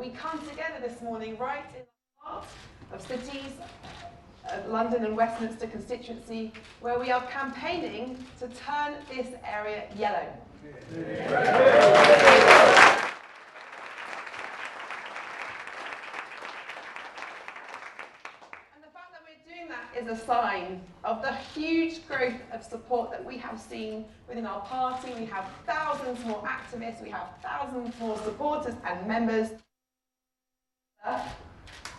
we come together this morning right in the heart of cities, London and Westminster constituency, where we are campaigning to turn this area yellow. Is a sign of the huge growth of support that we have seen within our party. We have thousands more activists, we have thousands more supporters and members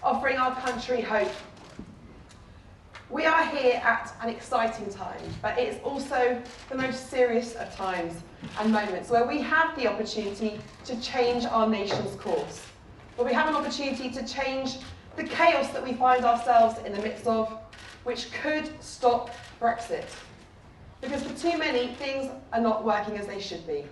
offering our country hope. We are here at an exciting time, but it is also the most serious of times and moments where we have the opportunity to change our nation's course, where we have an opportunity to change the chaos that we find ourselves in the midst of, which could stop Brexit. Because for too many, things are not working as they should be.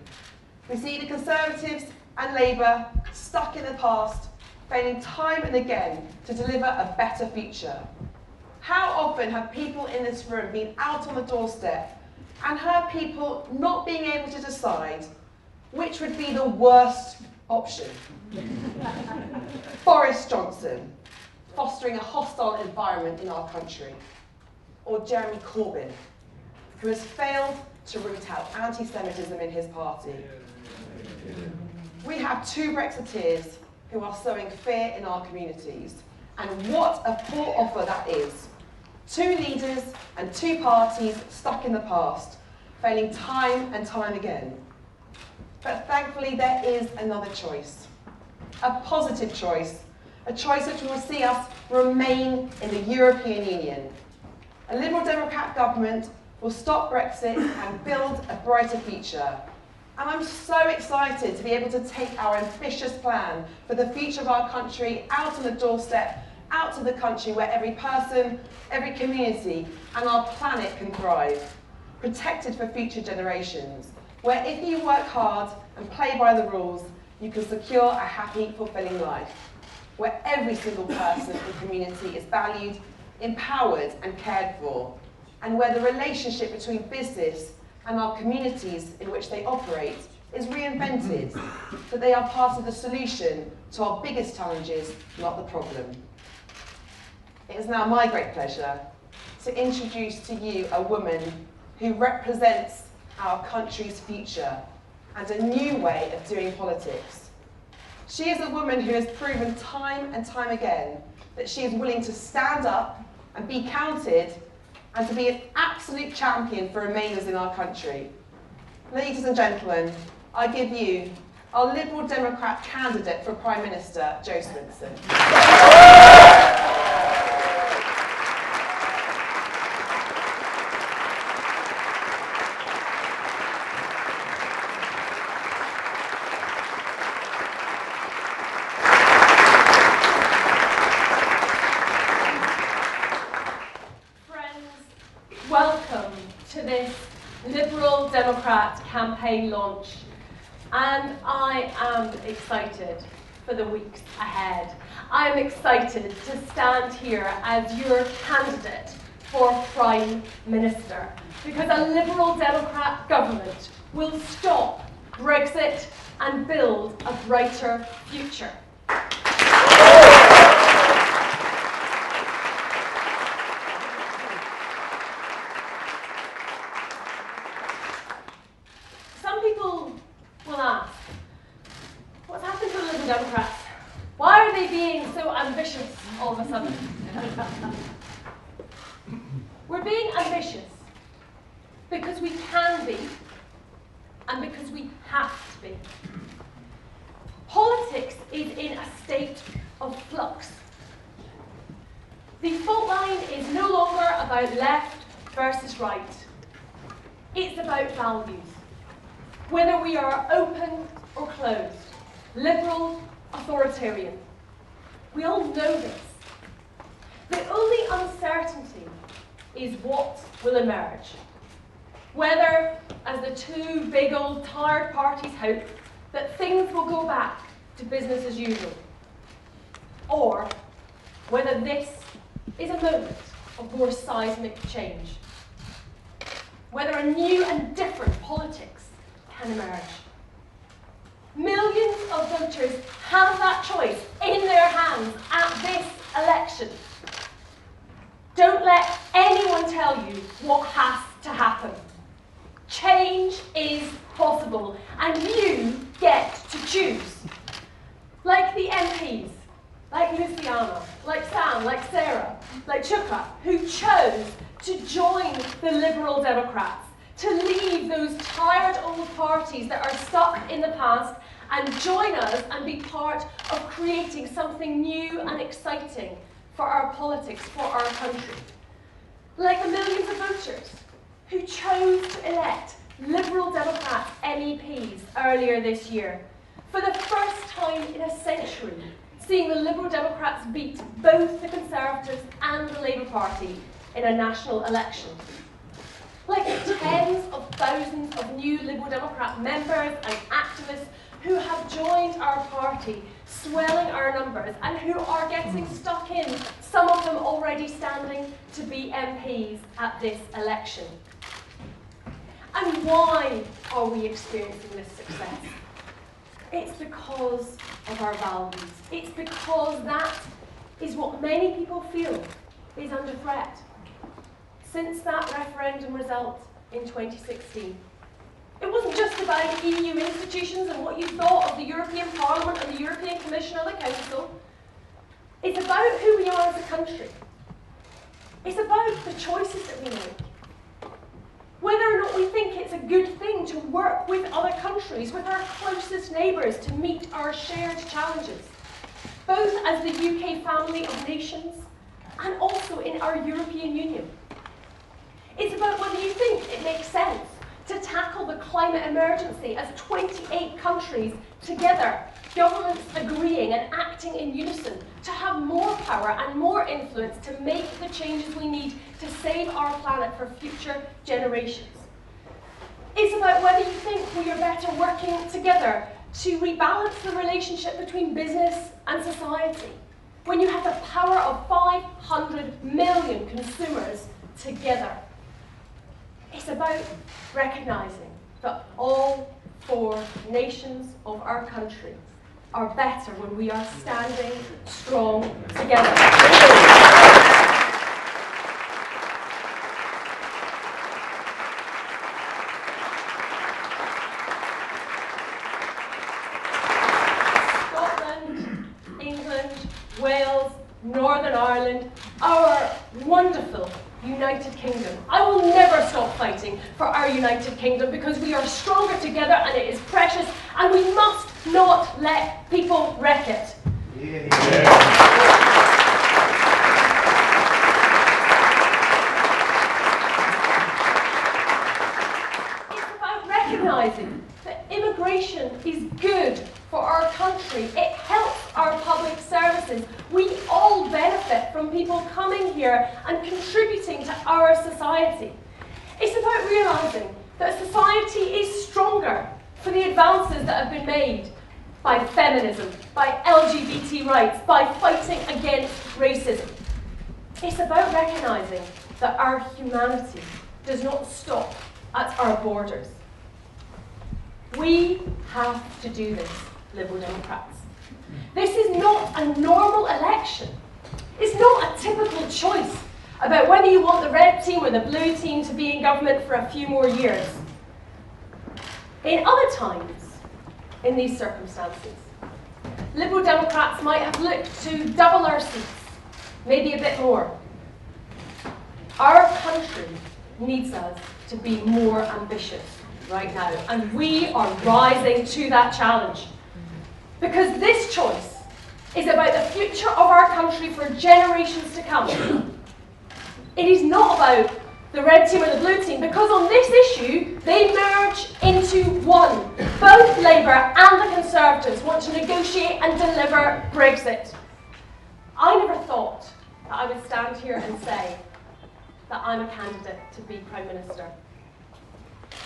We see the Conservatives and Labour stuck in the past, failing time and again to deliver a better future. How often have people in this room been out on the doorstep and heard people not being able to decide which would be the worst option? Boris Johnson, fostering a hostile environment in our country, or Jeremy Corbyn, who has failed to root out anti-Semitism in his party. We have two Brexiteers who are sowing fear in our communities, and what a poor offer that is. Two leaders and two parties stuck in the past, failing time and time again. But thankfully there is another choice, a positive choice, a choice which will see us remain in the European Union. A Liberal Democrat government will stop Brexit and build a brighter future. And I'm so excited to be able to take our ambitious plan for the future of our country out on the doorstep, out to the country where every person, every community and our planet can thrive, protected for future generations, where if you work hard and play by the rules, you can secure a happy, fulfilling life, where every single person and community is valued, empowered and cared for, and where the relationship between business and our communities in which they operate is reinvented, that they are part of the solution to our biggest challenges, not the problem. It is now my great pleasure to introduce to you a woman who represents our country's future and a new way of doing politics. She is a woman who has proven time and time again that she is willing to stand up and be counted and to be an absolute champion for Remainers in our country. Ladies and gentlemen, I give you our Liberal Democrat candidate for Prime Minister, Jo Swinson. Welcome to this Liberal Democrat campaign launch, and I am excited for the weeks ahead. I am excited to stand here as your candidate for Prime Minister, because a Liberal Democrat government will stop Brexit and build a brighter future. People will ask, what's happened to the Liberal Democrats? Why are they being so ambitious all of a sudden? We're being ambitious because we can be and because we have to be. Politics is in a state of flux. The fault line is no longer about left versus right. It's about values. Whether we are open or closed, liberal, authoritarian. We all know this. The only uncertainty is what will emerge. Whether, as the two big old tired parties hope, that things will go back to business as usual. Or whether this is a moment of more seismic change. Whether a new and different politics can emerge. Millions of voters have that choice in their hands at this election. Don't let anyone tell you what has to happen. Change is possible, and you get to choose. Like the MPs, like Luciana, like Sam, like Sarah, like Chuka, who chose to join the Liberal Democrats, to leave those tired old parties that are stuck in the past and join us and be part of creating something new and exciting for our politics, for our country. Like the millions of voters who chose to elect Liberal Democrat MEPs earlier this year, for the first time in a century, seeing the Liberal Democrats beat both the Conservatives and the Labour Party in a national election. Like the tens of thousands of new Liberal Democrat members and activists who have joined our party, swelling our numbers, and who are getting stuck in, some of them already standing to be MPs at this election. And why are we experiencing this success? It's because of our values. It's because that is what many people feel is under threat. Since that referendum result in 2016, it wasn't just about EU institutions and what you thought of the European Parliament and the European Commission or the Council. It's about who we are as a country. It's about the choices that we make. Whether or not we think it's a good thing to work with other countries, with our closest neighbours, to meet our shared challenges, both as the UK family of nations and also in our European Union. It's about whether you think it makes sense to tackle the climate emergency as 28 countries together, governments agreeing and acting in unison to have more power and more influence to make the changes we need to save our planet for future generations. It's about whether you think we are better working together to rebalance the relationship between business and society when you have the power of 500 million consumers together. It's about recognising that all four nations of our country are better when we are standing strong together. Scotland, England, Wales, Northern Ireland, our wonderful United Kingdom. I will never stop fighting for our United Kingdom because we are stronger together and it is precious and we must not let people wreck it. Yeah. It's about recognising that immigration is good for our country. It helps our public services. We all benefit from people coming here and contributing to our society. It's about realising that society is stronger for the advances that have been made by feminism, by LGBT rights, by fighting against racism. It's about recognising that our humanity does not stop at our borders. We have to do this, Liberal Democrats. This is not a normal election. It's not a typical choice about whether you want the red team or the blue team to be in government for a few more years. In other times, in these circumstances, Liberal Democrats might have looked to double our seats, maybe a bit more. Our country needs us to be more ambitious right now, and we are rising to that challenge. Because this choice is about the future of our country for generations to come. It is not about the red team or the blue team, because on this issue, they merge into one. Both Labour and the Conservatives want to negotiate and deliver Brexit. I never thought that I would stand here and say that I'm a candidate to be Prime Minister.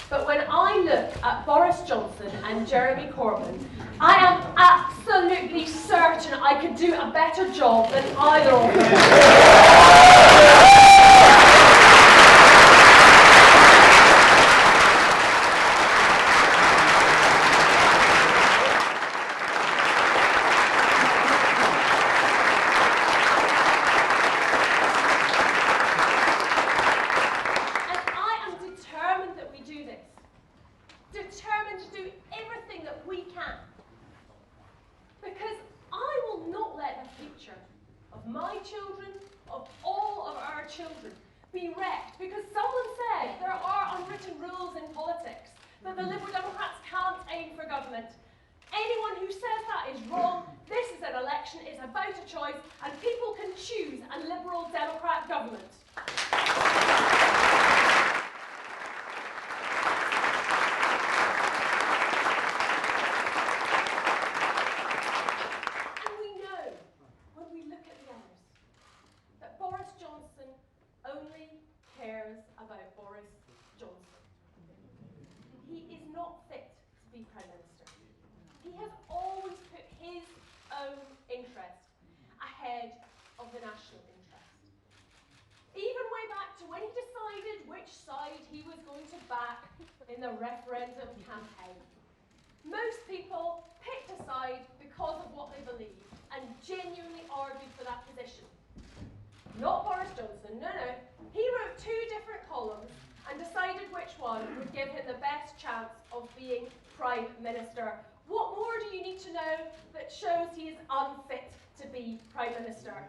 But when I look at Boris Johnson and Jeremy Corbyn, I am absolutely certain I could do a better job than either of them. of my children, of all of our children, be wrecked because someone said there are unwritten rules in politics, that the Liberal Democrats can't aim for government. Anyone who says that is wrong. This is an election, it's about a choice, and people can choose a Liberal Democrat government. And we know, when we look at the others, that Boris Johnson only cares about Boris Johnson. He is not fit to be Prime Minister. He has always put his own interest ahead of the national interest. Even way back to when he decided which side he was going to back in the referendum campaign. Most people picked a side because of what they believed and genuinely argued for that position. Not Boris Johnson, no. He wrote 2 different columns and decided which one would give him the best chance of being Prime Minister. What more do you need to know that shows he is unfit to be Prime Minister?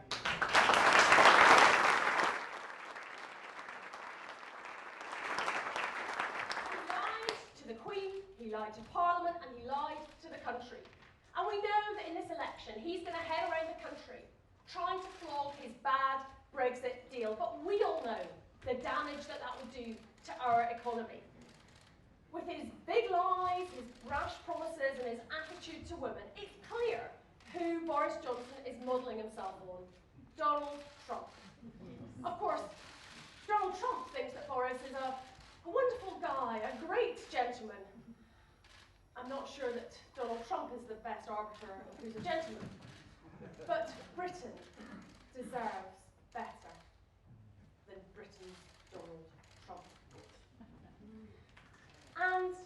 He lied to the Queen, he lied to Parliament, and he lied to the country. And we know that in this election, he's going to head around the country trying to flog his bad Brexit deal. But we all know the damage that that will do to our economy. With his big lies, his brash promises, and his attitude to women, it's clear who Boris Johnson is modelling himself on. Donald Trump. Of course, Donald Trump thinks that Boris is a wonderful guy, a great gentleman. I'm not sure that Donald Trump is the best arbiter of who's a gentleman. But Britain deserves better than Britain's Donald Trump. And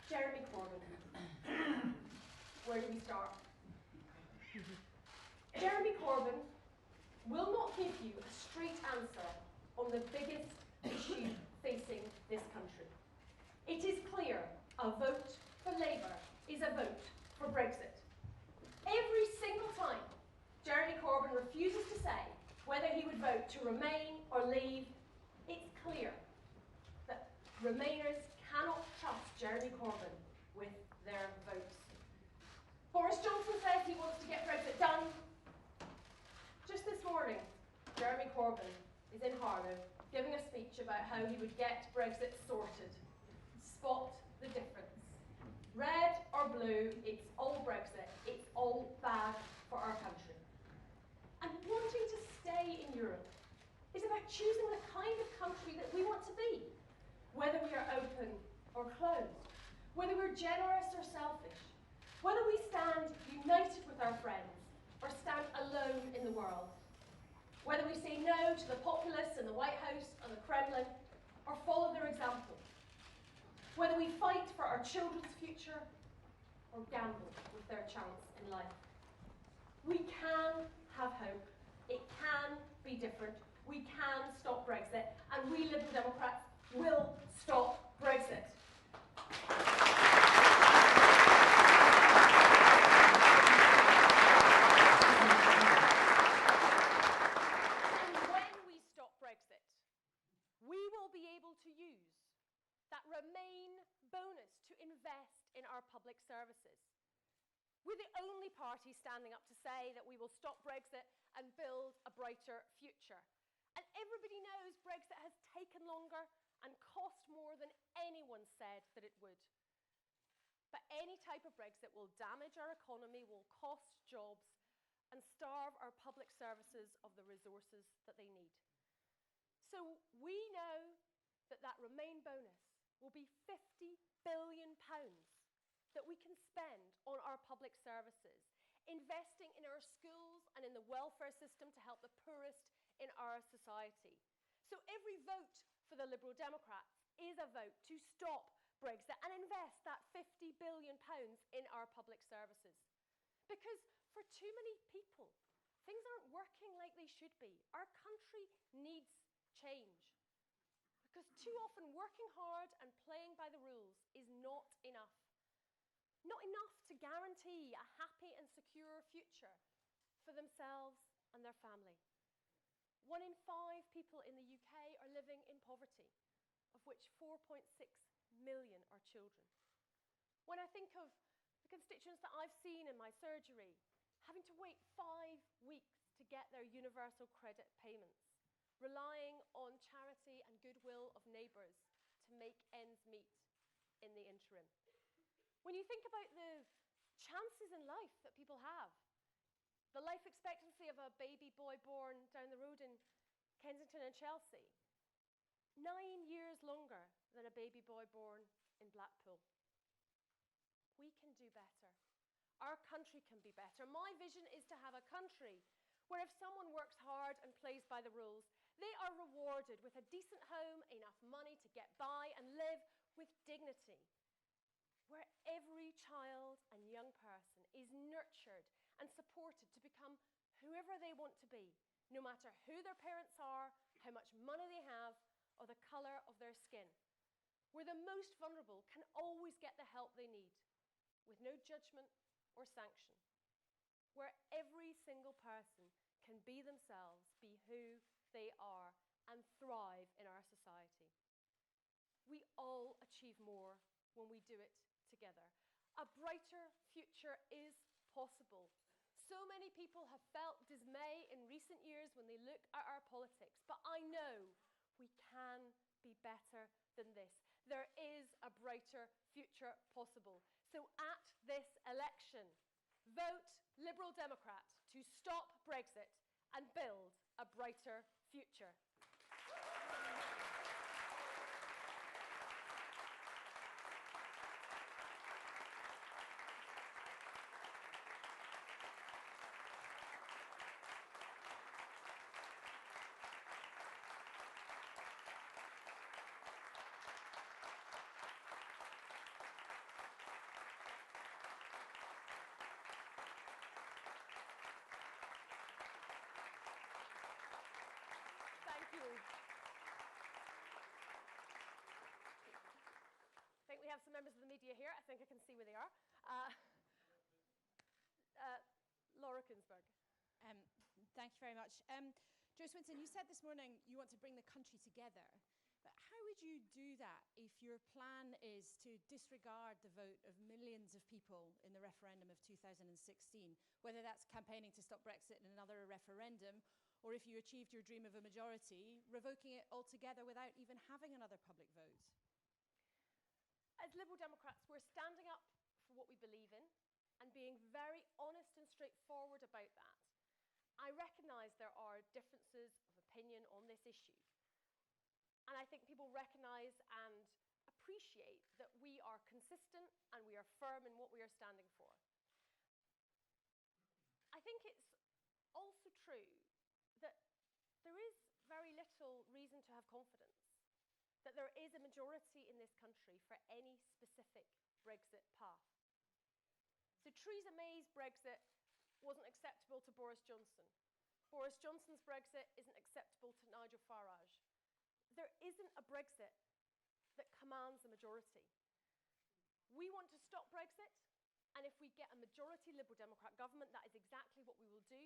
Jeremy Corbyn. Where do we start? Jeremy Corbyn will not give you a straight answer on the biggest issue facing this country. It is clear a vote for Labour is a vote for Brexit. Every single time Jeremy Corbyn refuses to say whether he would vote to remain or leave, it's clear that Remainers cannot trust Jeremy Corbyn with their votes. Boris Johnson says he wants to get Brexit done. Just this morning, Jeremy Corbyn is in Harlow giving a speech about how he would get Brexit sorted. Spot the difference. Red or blue, it's all Brexit. It's all bad for our country. And wanting to stay in Europe is about choosing the kind of country that we want to be. Whether we are open or closed, whether we're generous or selfish, whether we stand united with our friends or stand alone in the world, whether we say no to the populists in the White House and the Kremlin or follow their example, whether we fight for our children's future or gamble with their chance in life. We can have hope. It can be different. We can stop Brexit, and we Liberal Democrats will stop Brexit. And when we stop Brexit, we will be able to use that Remain bonus to invest in our public services. We're the only party standing up to say that we will stop Brexit and build a brighter future. And everybody knows Brexit has taken longer and cost more than anyone said that it would. But any type of Brexit will damage our economy, will cost jobs, and starve our public services of the resources that they need. So we know that that Remain bonus will be £50 billion that we can spend on our public services, investing in our schools and in the welfare system to help the poorest in our society. So every vote for the Liberal Democrats is a vote to stop Brexit and invest that £50 billion in our public services. Because for too many people, things aren't working like they should be. Our country needs change. Because too often working hard and playing by the rules is not enough. Not enough to guarantee a happy and secure future for themselves and their family. 1 in 5 people in the UK are living in poverty, of which 4.6 million are children. When I think of the constituents that I've seen in my surgery, having to wait 5 weeks to get their universal credit payments, relying on charity and goodwill of neighbours to make ends meet in the interim. When you think about the chances in life that people have, the life expectancy of a baby boy born down the road in Kensington and Chelsea, 9 years longer than a baby boy born in Blackpool. We can do better. Our country can be better. My vision is to have a country where if someone works hard and plays by the rules, they are rewarded with a decent home, enough money to get by and live with dignity. Where every child and young person is nurtured and supported to become whoever they want to be, no matter who their parents are, how much money they have, or the colour of their skin. Where the most vulnerable can always get the help they need, with no judgment or sanction. Where every single person can be themselves, be who they are, and thrive in our society. We all achieve more when we do it together. A brighter future is possible. So many people have felt dismay in recent years when they look at our politics, but I know we can be better than this. There is a brighter future possible. So at this election, vote Liberal Democrat to stop Brexit and build a brighter future. I think we have some members of the media here. I think I can see where they are. Laura Kunsberg. Thank you very much. Jo Swinson, you said this morning you want to bring the country together. But how would you do that if your plan is to disregard the vote of millions of people in the referendum of 2016, whether that's campaigning to stop Brexit in another referendum, or if you achieved your dream of a majority, revoking it altogether without even having another public vote? As Liberal Democrats, we're standing up for what we believe in and being very honest and straightforward about that. I recognise there are differences of opinion on this issue. And I think people recognise and appreciate that we are consistent and we are firm in what we are standing for. I think it's also true that there is very little reason to have confidence that there is a majority in this country for any specific Brexit path. So Theresa May's Brexit wasn't acceptable to Boris Johnson. Boris Johnson's Brexit isn't acceptable to Nigel Farage. There isn't a Brexit that commands a majority. We want to stop Brexit, and if we get a majority Liberal Democrat government, that is exactly what we will do.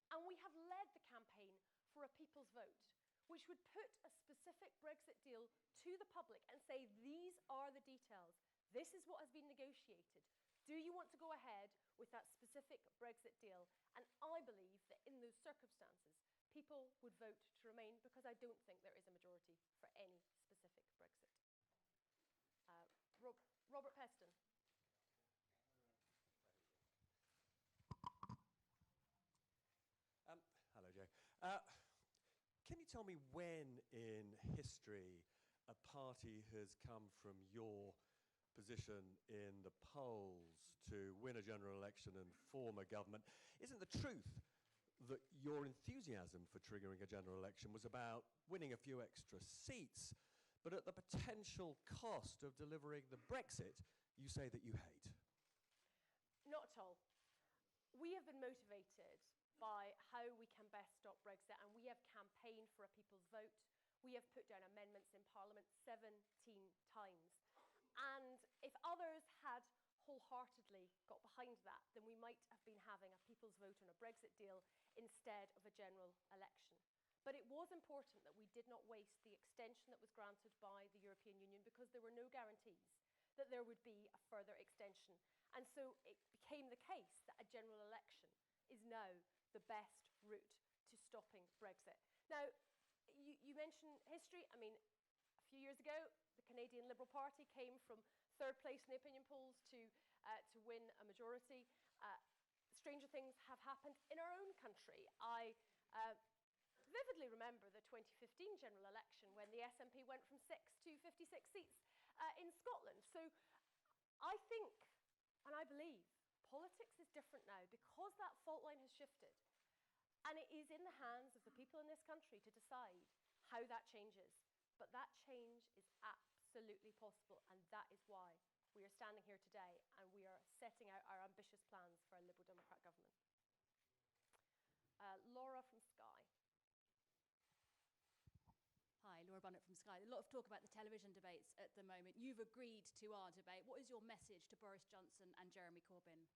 And we have led the campaign for a people's vote, which would put a specific Brexit deal to the public and say, these are the details. This is what has been negotiated. Do you want to go ahead with that specific Brexit deal? And I believe that in those circumstances, people would vote to remain because I don't think there is a majority for any specific Brexit. Robert Peston. Hello, Jo. Can you tell me when in history a party has come from your position in the polls to win a general election and form a government? Isn't the truth that your enthusiasm for triggering a general election was about winning a few extra seats, but at the potential cost of delivering the Brexit you say that you hate? Not at all. We have been motivated by how we can best stop Brexit, and we have campaigned for a people's vote. We have put down amendments in Parliament 17 times. And if others had wholeheartedly got behind that, then we might have been having a people's vote on a Brexit deal instead of a general election. But it was important that we did not waste the extension that was granted by the European Union, because there were no guarantees that there would be a further extension. And so it became the case that a general election is now the best route to stopping Brexit. Now, you mentioned history. I mean, a few years ago, the Canadian Liberal Party came from third place in the opinion polls to win a majority. Stranger things have happened in our own country. I vividly remember the 2015 general election when the SNP went from 6 to 56 seats in Scotland. So I think, and I believe, politics is different now because that fault line has shifted. And it is in the hands of the people in this country to decide how that changes. But that change is absolutely possible, and that is why we are standing here today and we are setting out our ambitious plans for a Liberal Democrat government. Laura from Sky. Hi, Laura Bunnett from Sky. A lot of talk about the television debates at the moment. You've agreed to our debate. What is your message to Boris Johnson and Jeremy Corbyn?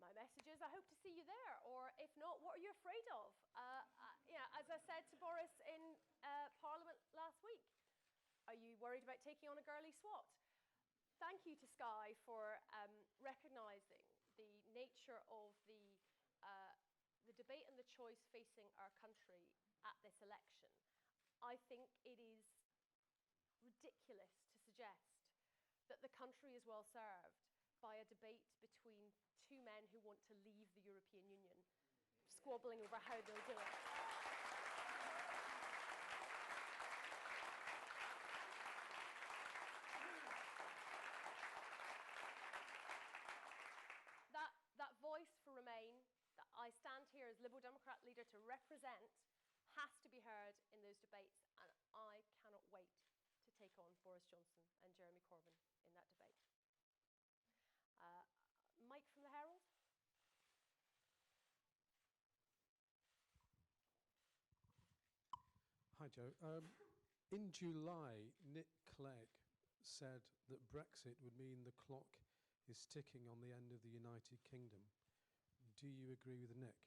My message is I hope to see you there, or if not, what are you afraid of? As I said to Boris in Parliament last week, are you worried about taking on a girly SWAT? Thank you to Sky for recognising the nature of the debate and the choice facing our country at this election. I think it is ridiculous to suggest that the country is well served by a debate between two men who want to leave the European Union, squabbling over how they'll do it. That voice for Remain, that I stand here as Liberal Democrat leader to represent, has to be heard in those debates, and I cannot wait to take on Boris Johnson and Jeremy Corbyn in that debate. Mike from the Herald. Hi, Joe. In July, Nick Clegg said that Brexit would mean the clock is ticking on the end of the United Kingdom. Do you agree with Nick?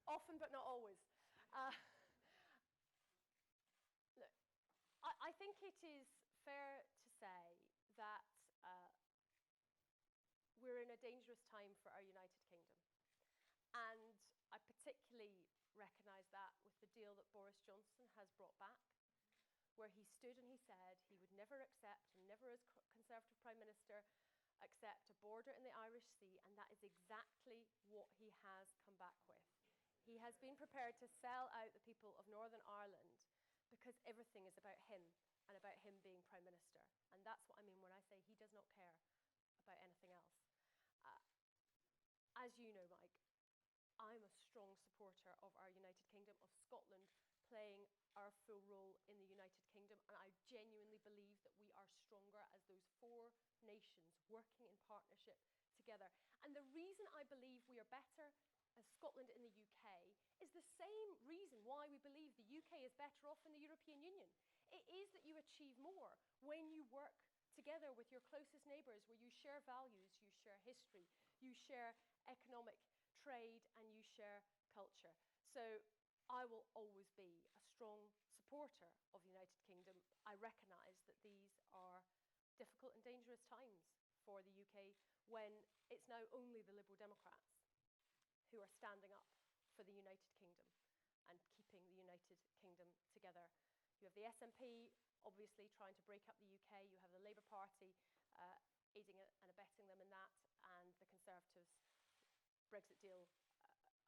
Often, but not always. Look, I think it is fair to say that we're in a dangerous time for our United Kingdom. And I particularly recognise that with the deal that Boris Johnson has brought back, where he stood and he said he would never accept, and never as Conservative Prime Minister, accept a border in the Irish Sea, and that is exactly what he has come back with. He has been prepared to sell out the people of Northern Ireland because everything is about him and about him being Prime Minister. And that's what I mean when I say he does not care about anything else. As you know, Mike, I'm a strong supporter of our United Kingdom, of Scotland playing our full role in the United Kingdom, and I genuinely believe that we are stronger as those four nations working in partnership together. And the reason I believe we are better as Scotland in the UK is the same reason why we believe the UK is better off in the European Union. It is that you achieve more when you work together with your closest neighbours, where you share values, you share history, you share economic trade, and you share culture. So I will always be a strong supporter of the United Kingdom. I recognise that these are difficult and dangerous times for the UK when it's now only the Liberal Democrats who are standing up for the United Kingdom and keeping the United Kingdom together. You have the SNP obviously trying to break up the UK, you have the Labour Party aiding and abetting them in that, and the Conservatives' Brexit deal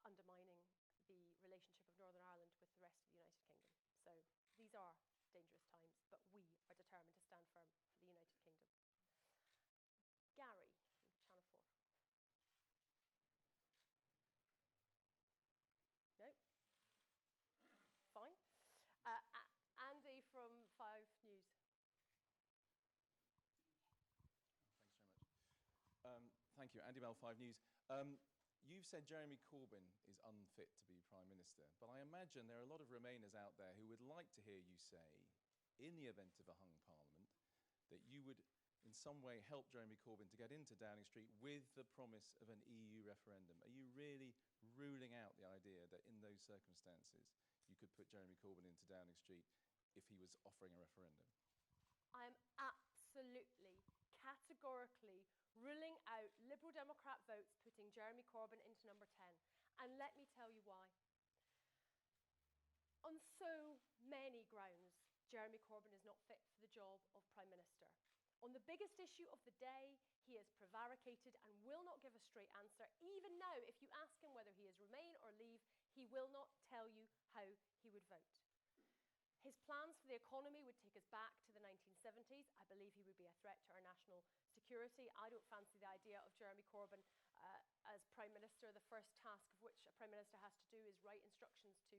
undermining the relationship of Northern Ireland with the rest of the United Kingdom. So these are dangerous times, but we are determined to stand firm for the United Kingdom. Gary from Channel 4. No? Fine. Andy from 5 News. Thanks very much. Thank you. Andy Bell, 5 News. You've said Jeremy Corbyn is unfit to be Prime Minister, but I imagine there are a lot of Remainers out there who would like to hear you say, in the event of a hung Parliament, that you would in some way help Jeremy Corbyn to get into Downing Street with the promise of an EU referendum? Are you really ruling out the idea that in those circumstances you could put Jeremy Corbyn into Downing Street if he was offering a referendum? I'm absolutely, categorically ruling out Liberal Democrat votes putting Jeremy Corbyn into number 10. And let me tell you why. On so many grounds, Jeremy Corbyn is not fit for the job of Prime Minister. On the biggest issue of the day, he has prevaricated and will not give a straight answer. Even now, if you ask him whether he is remain or leave, he will not tell you how he would vote. His plans for the economy would take us back to the 1970s. I believe he would be a threat to our national security. I don't fancy the idea of Jeremy Corbyn as Prime Minister. The first task of which a Prime Minister has to do is write instructions to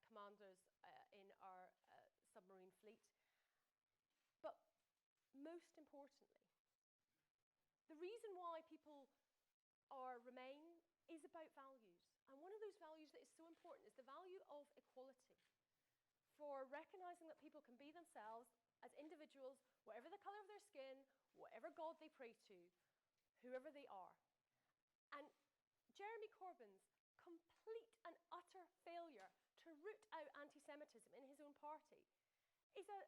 commanders in our submarine fleet. But most importantly, the reason why people remain is about values. And one of those values that is so important is the value of equality. For recognising that people can be themselves as individuals, whatever the colour of their skin, whatever God they pray to, whoever they are. And Jeremy Corbyn's complete and utter failure to root out anti-Semitism in his own party is a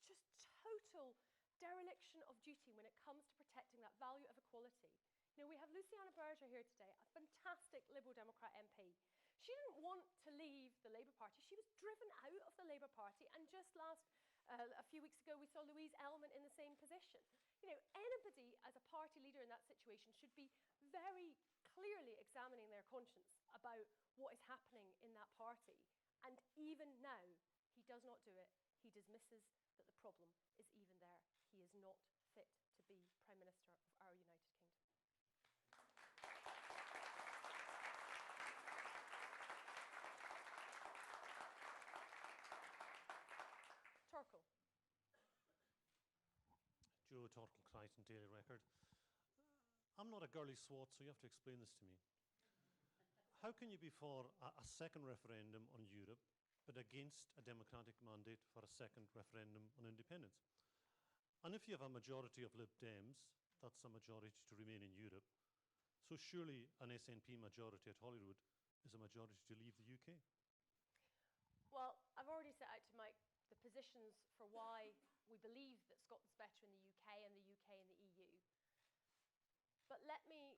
just total dereliction of duty when it comes to protecting that value of equality. You know, we have Luciana Berger here today, a fantastic Liberal Democrat MP. She didn't want to leave the Labour Party. She was driven out of the Labour Party, and just a few weeks ago, we saw Louise Ellman in the same position. You know, anybody as a party leader in that situation should be very clearly examining their conscience about what is happening in that party. And even now, he does not do it. He dismisses that the problem is even there. He is not fit to be Prime Minister of our United Kingdom. Torkel. Joe Torkel, Crichton Daily Record. I'm not a girly swat, so you have to explain this to me. How can you be for a second referendum on Europe, but against a democratic mandate for a second referendum on independence? And if you have a majority of Lib Dems, that's a majority to remain in Europe. So surely an SNP majority at Holyrood is a majority to leave the UK. Well, I've already set out to Mike the positions for why we believe that Scotland's better in the UK and the UK in the EU. But let me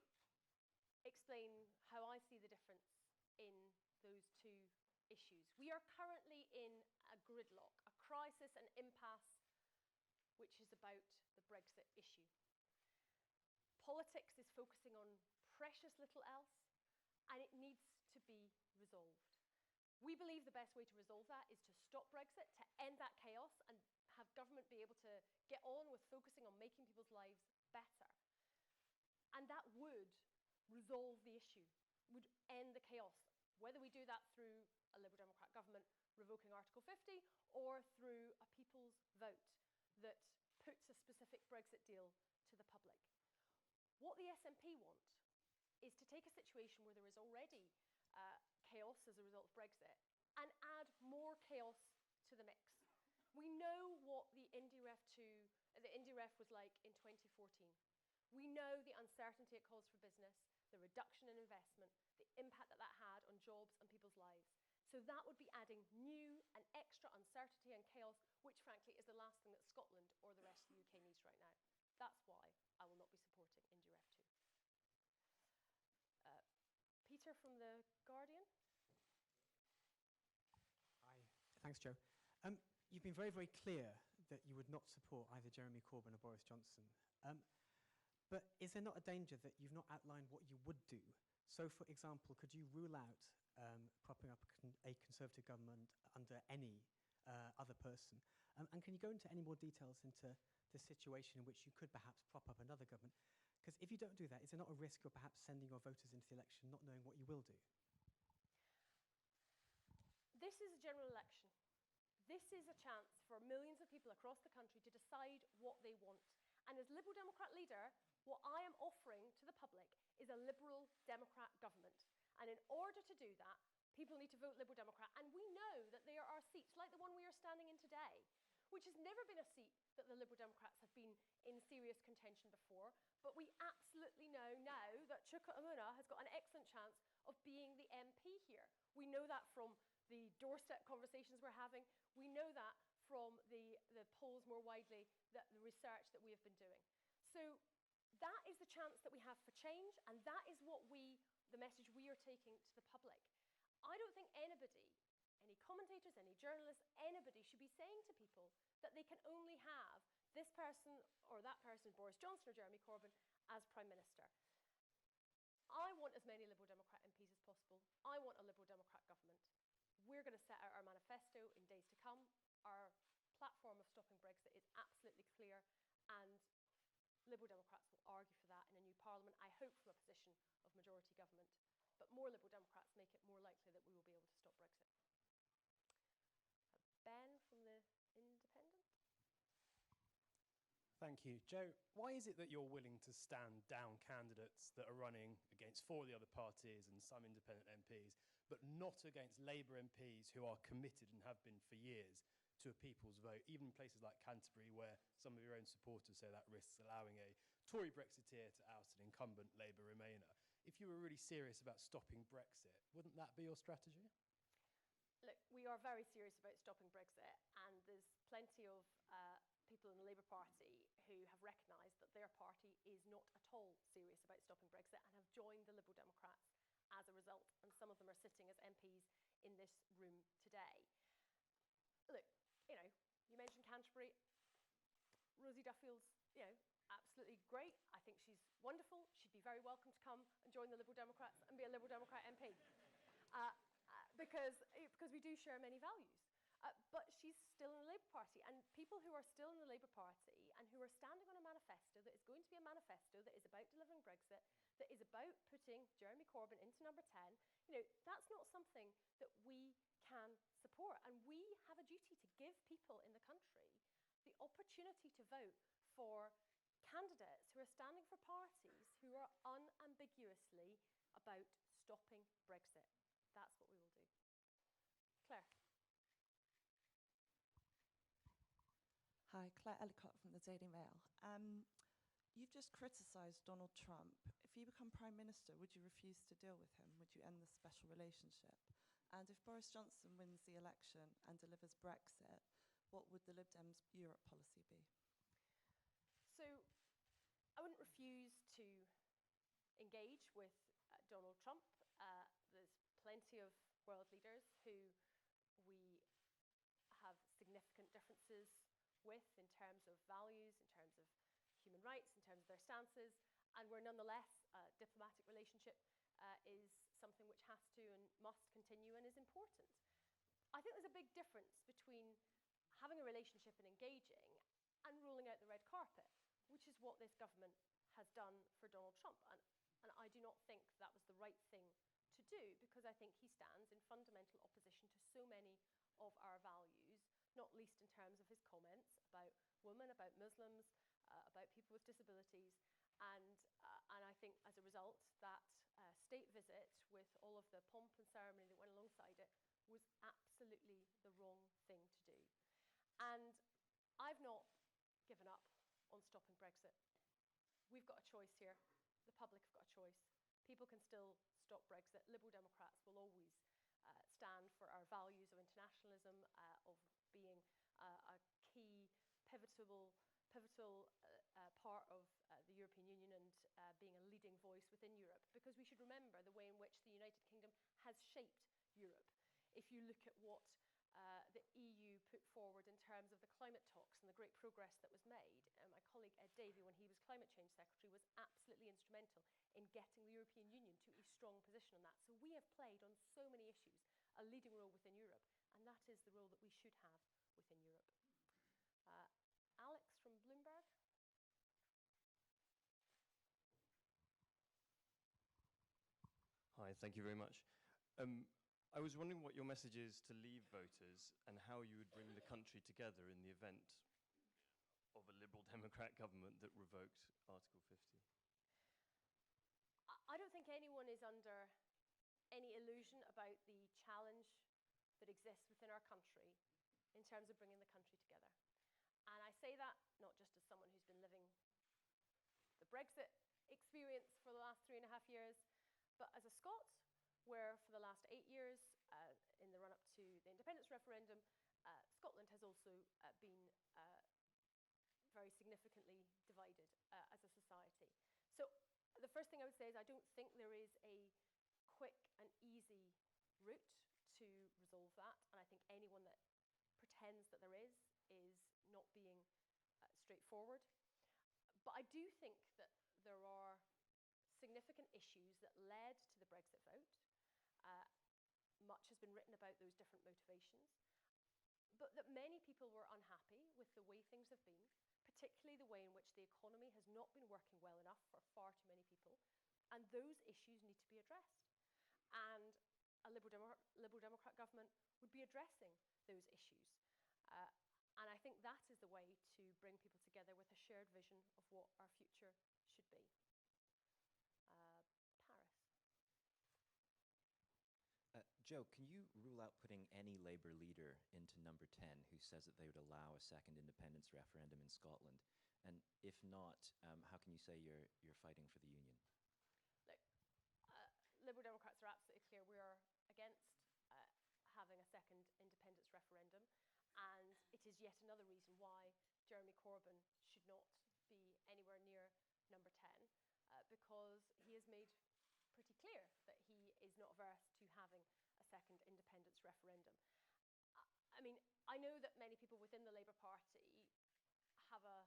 explain how I see the difference in those two issues. We are currently in a gridlock, a crisis, an impasse, which is about the Brexit issue. Politics is focusing on precious little else, and it needs to be resolved. We believe the best way to resolve that is to stop Brexit, to end that chaos, and have government be able to get on with focusing on making people's lives better. And that would resolve the issue, would end the chaos, whether we do that through a Liberal Democrat government revoking Article 50 or through a people's vote that puts a specific Brexit deal to the public. What the SNP want is to take a situation where there is already chaos as a result of Brexit and add more chaos to the mix. We know what the IndyRef was like in 2014. We know the uncertainty it caused for business, the reduction in investment, the impact that that had on jobs and people's lives. So that would be adding new and extra uncertainty and chaos, which frankly is the last thing that Scotland or the rest of the UK needs right now. That's why I will not be supporting IndyRef 2. Peter from The Guardian. Hi, thanks, Joe. You've been very, very clear that you would not support either Jeremy Corbyn or Boris Johnson. But is there not a danger that you've not outlined what you would do? So, for example, could you rule out propping up a Conservative government under any other person? And can you go into any more details into the situation in which you could perhaps prop up another government? Because if you don't do that, is there not a risk of perhaps sending your voters into the election not knowing what you will do? This is a general election. This is a chance for millions of people across the country to decide what they want. And as Liberal Democrat leader, what I am offering to the public is a Liberal Democrat government. And in order to do that, people need to vote Liberal Democrat. And we know that there are seats, like the one we are standing in today, which has never been a seat that the Liberal Democrats have been in serious contention before. But we absolutely know now that Chuka Umunna has got an excellent chance of being the MP here. We know that from the doorstep conversations we're having. We know that from the polls more widely, the research that we have been doing. So that is the chance that we have for change, and that is what the message we are taking to the public. I don't think anybody, any commentators, any journalists, anybody should be saying to people that they can only have this person or that person, Boris Johnson or Jeremy Corbyn, as Prime Minister. I want as many Liberal Democrat MPs as possible. I want a Liberal Democrat government. We're going to set out our manifesto in days to come. Our platform of stopping Brexit is absolutely clear, and Liberal Democrats will argue for that in a new Parliament, I hope from a position of majority government. But more Liberal Democrats make it more likely that we will be able to stop Brexit. Ben from the Independent. Thank you. Joe, why is it that you're willing to stand down candidates that are running against 4 of the other parties and some independent MPs, but not against Labour MPs who are committed and have been for years to a people's vote, even in places like Canterbury, where some of your own supporters say that risks allowing a Tory Brexiteer to oust an incumbent Labour Remainer? If you were really serious about stopping Brexit, wouldn't that be your strategy? Look, we are very serious about stopping Brexit, and there's plenty of people in the Labour Party who have recognised that their party is not at all serious about stopping Brexit and have joined the Liberal Democrats as a result, and some of them are sitting as MPs in this room today. Look, you mentioned Canterbury. Rosie Duffield's, absolutely great. I think she's wonderful. She'd be very welcome to come and join the Liberal Democrats and be a Liberal Democrat MP. Because we do share many values. But she's still in the Labour Party, and people who are still in the Labour Party and who are standing on a manifesto that is going to be a manifesto that is about delivering Brexit, that is about putting Jeremy Corbyn into number 10, that's not something that we can support. And we have a duty to give people in the country the opportunity to vote for candidates who are standing for parties who are unambiguously about stopping Brexit. That's what we will do. Claire. Hi, Claire Ellicott from the Daily Mail. You've just criticised Donald Trump. If you become Prime Minister, would you refuse to deal with him? Would you end the special relationship? And if Boris Johnson wins the election and delivers Brexit, what would the Lib Dem's Europe policy be? So I wouldn't refuse to engage with Donald Trump. There's plenty of world leaders who we have significant differences with in terms of values, in terms of human rights, in terms of their stances, and where nonetheless a diplomatic relationship is something which has to and must continue and is important. I think there's a big difference between having a relationship and engaging and rolling out the red carpet, which is what this government has done for Donald Trump. And I do not think that was the right thing to do, because I think he stands in fundamental opposition to so many of our values, not least in terms of his comments about women, about Muslims, about people with disabilities. And I think as a result, that state visit with all of the pomp and ceremony that went alongside it was absolutely the wrong thing to do. And I've not given up on stopping Brexit. We've got a choice here. The public have got a choice. People can still stop Brexit. Liberal Democrats will always stand for our values of internationalism, of being a key, pivotal part of the European Union, and being a leading voice within Europe. Because we should remember the way in which the United Kingdom has shaped Europe. If you look at what the EU put forward in terms of the climate talks and the great progress that was made, my colleague Ed Davey, when he was Climate Change Secretary, was absolutely instrumental in getting the European Union to a strong position on that. So we have played on so many issues a leading role within Europe, and that is the role that we should have within Europe. Alex from Bloomberg. Hi, thank you very much. I was wondering what your message is to Leave voters and how you would bring the country together in the event of a Liberal Democrat government that revoked Article 50. I don't think anyone is under any illusion about the challenge that exists within our country in terms of bringing the country together. And I say that not just as someone who's been living the Brexit experience for the last 3.5 years, but as a Scot, where for the last 8 years, in the run-up to the independence referendum, Scotland has also been very significantly divided as a society. So the first thing I would say is I don't think there is a quick and easy route to resolve that, and I think anyone that pretends that there is not being straightforward. But I do think that there are significant issues that led to the Brexit vote. Much has been written about those different motivations, but that many people were unhappy with the way things have been, particularly the way in which the economy has not been working well enough for far too many people, and those issues need to be addressed. And a Liberal Democrat government would be addressing those issues. And I think that is the way to bring people together with a shared vision of what our future should be. Paris. Joe, can you rule out putting any Labour leader into number 10 who says that they would allow a second independence referendum in Scotland? And if not, how can you say you're fighting for the Union? Look, Liberal Democrats are absolutely clear. We are against having a second independence referendum, and it is yet another reason why Jeremy Corbyn should not be anywhere near number 10, because he has made pretty clear that he is not averse to having a second independence referendum. I mean, I know that many people within the Labour Party have a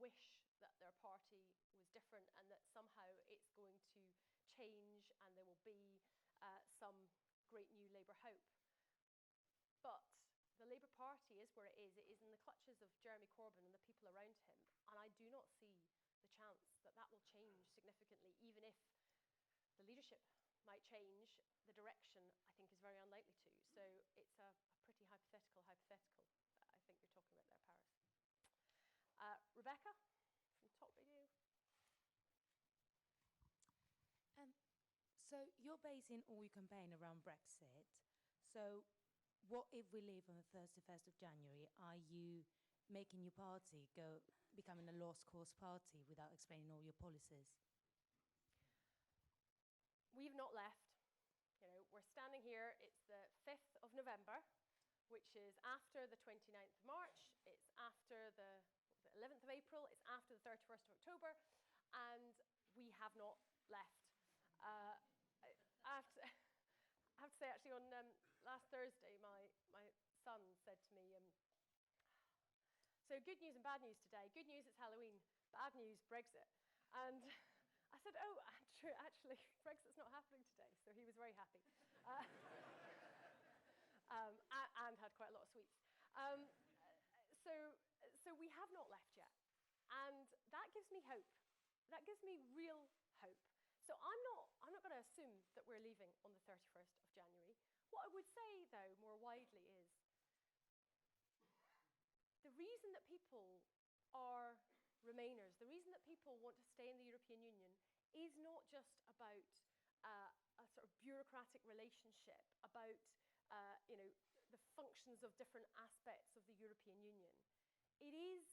wish that their party was different and that somehow it's going to change and there will be some great new Labour hope. But the Labour Party is where it is. It is in the clutches of Jeremy Corbyn and the people around him, and I do not see the chance that that will change significantly, even if the leadership might change. The direction, I think, is very unlikely to. So it's a pretty hypothetical that I think you're talking about there, Paris. Rebecca, from Top Radio. So you're basing all your campaign around Brexit. So what if we leave on the 31st of January? Are you making your party becoming a lost cause party without explaining all your policies? We've not left. You know, we're standing here. It's the 5th of November, which is after the 29th of March. It's after the 11th of April. It's after the 31st of October, and we have not left. I have to say, actually, on last Thursday, my son said to me, so good news and bad news today. Good news, it's Halloween. Bad news, Brexit. And I said, oh, actually, Brexit's not happening today. So he was very happy. And had quite a lot of sweets. So we have not left yet. And that gives me hope. That gives me real hope. So I'm not going to assume that we're leaving on the 31st of January. What I would say, though, more widely is the reason that people are Remainers, the reason that people want to stay in the European Union is not just about a sort of bureaucratic relationship, about the functions of different aspects of the European Union. It is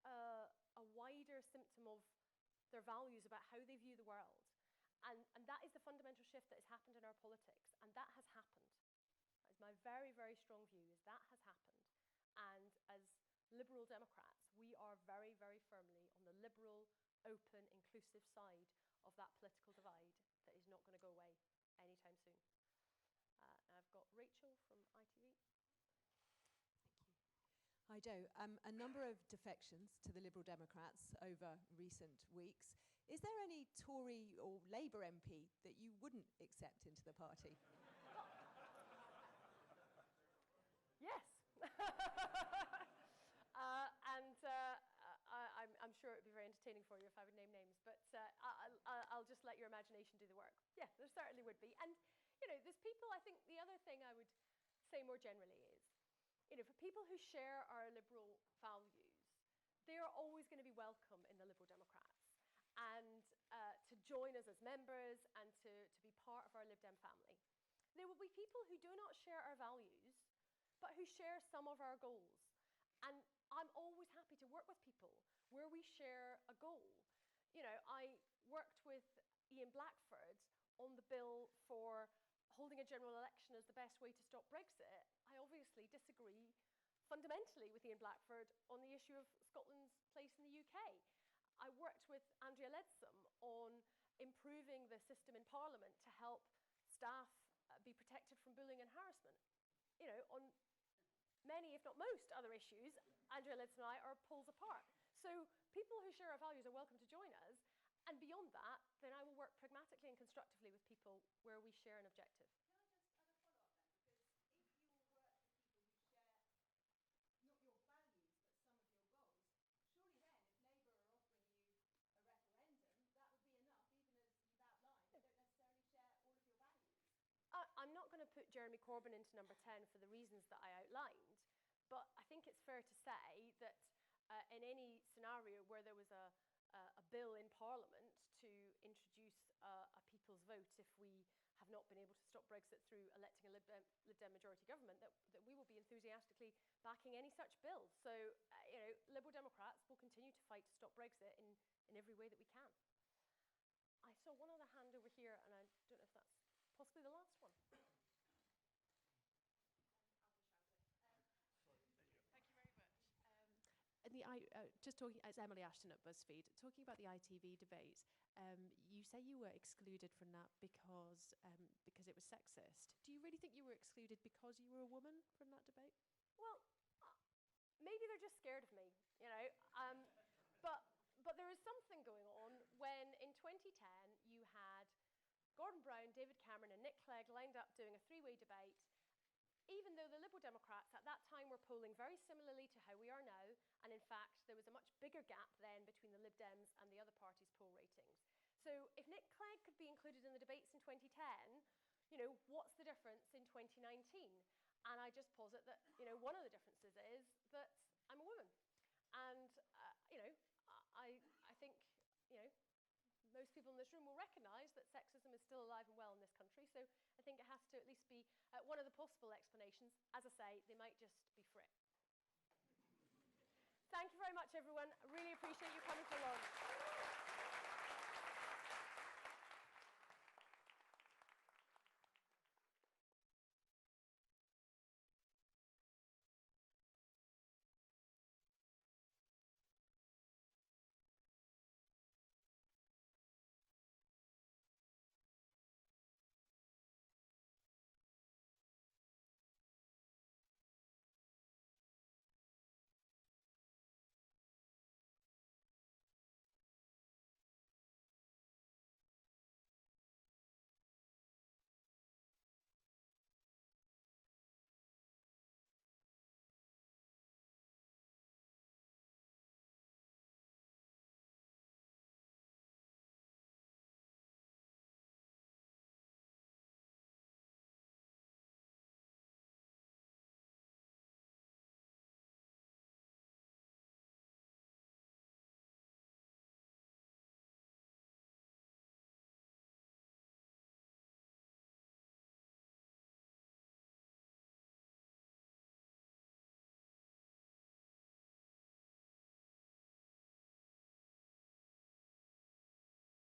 a wider symptom of their values about how they view the world. And that is the fundamental shift that has happened in our politics, and that has happened. That is my very, very strong view, is that has happened. And as Liberal Democrats, we are very, very firmly on the liberal, open, inclusive side of that political divide that is not going to go away anytime soon. Now I've got Rachel from ITV. Hi, Joe. A number of defections to the Liberal Democrats over recent weeks. Is there any Tory or Labour MP that you wouldn't accept into the party? Yes. I'm sure it would be very entertaining for you if I would name names, but I'll just let your imagination do the work. Yeah, there certainly would be. And, there's people, I think the other thing I would say more generally is, for people who share our liberal values, they are always going to be welcome in the Liberal Democrats. And to join us as members and to be part of our Lib Dem family. There will be people who do not share our values, but who share some of our goals. And I'm always happy to work with people where we share a goal. You know, I worked with Ian Blackford on the bill for holding a general election as the best way to stop Brexit. I obviously disagree fundamentally with Ian Blackford on the issue of Scotland's place in the UK. I worked with Andrea Leadsom on improving the system in Parliament to help staff be protected from bullying and harassment. You know, on many, if not most, other issues, Andrea Leadsom and I are poles apart. So people who share our values are welcome to join us. And beyond that, then I will work pragmatically and constructively with people where we share an objective. I'm not going to put Jeremy Corbyn into number 10 for the reasons that I outlined, but I think it's fair to say that in any scenario where there was a bill in Parliament to introduce a people's vote if we have not been able to stop Brexit through electing a Lib Dem majority government, that we will be enthusiastically backing any such bill. So, you know, Liberal Democrats will continue to fight to stop Brexit in every way that we can. I saw one other hand over here, and I don't know if that's possibly the last one. Just talking, it's Emily Ashton at BuzzFeed. Talking about the ITV debate, you say you were excluded from that because it was sexist. Do you really think you were excluded because you were a woman from that debate? Well, maybe they're just scared of me, you know. But there is something going on when in 2010 you had Gordon Brown, David Cameron and Nick Clegg lined up doing a three-way debate, even though the Liberal Democrats at that time were polling very similarly to how we are now, and in fact there was a much bigger gap then between the Lib Dems and the other parties' poll ratings. So if Nick Clegg could be included in the debates in 2010, you know, what's the difference in 2019? And I just posit that, you know, one of the differences is that I'm a woman. And, you know, I think, you know, most people in this room will recognise that sexism is still alive and well in this country, so I think it has to at least be one of the possible explanations. As I say, they might just be for it. Thank you very much, everyone. I really appreciate you coming to launch.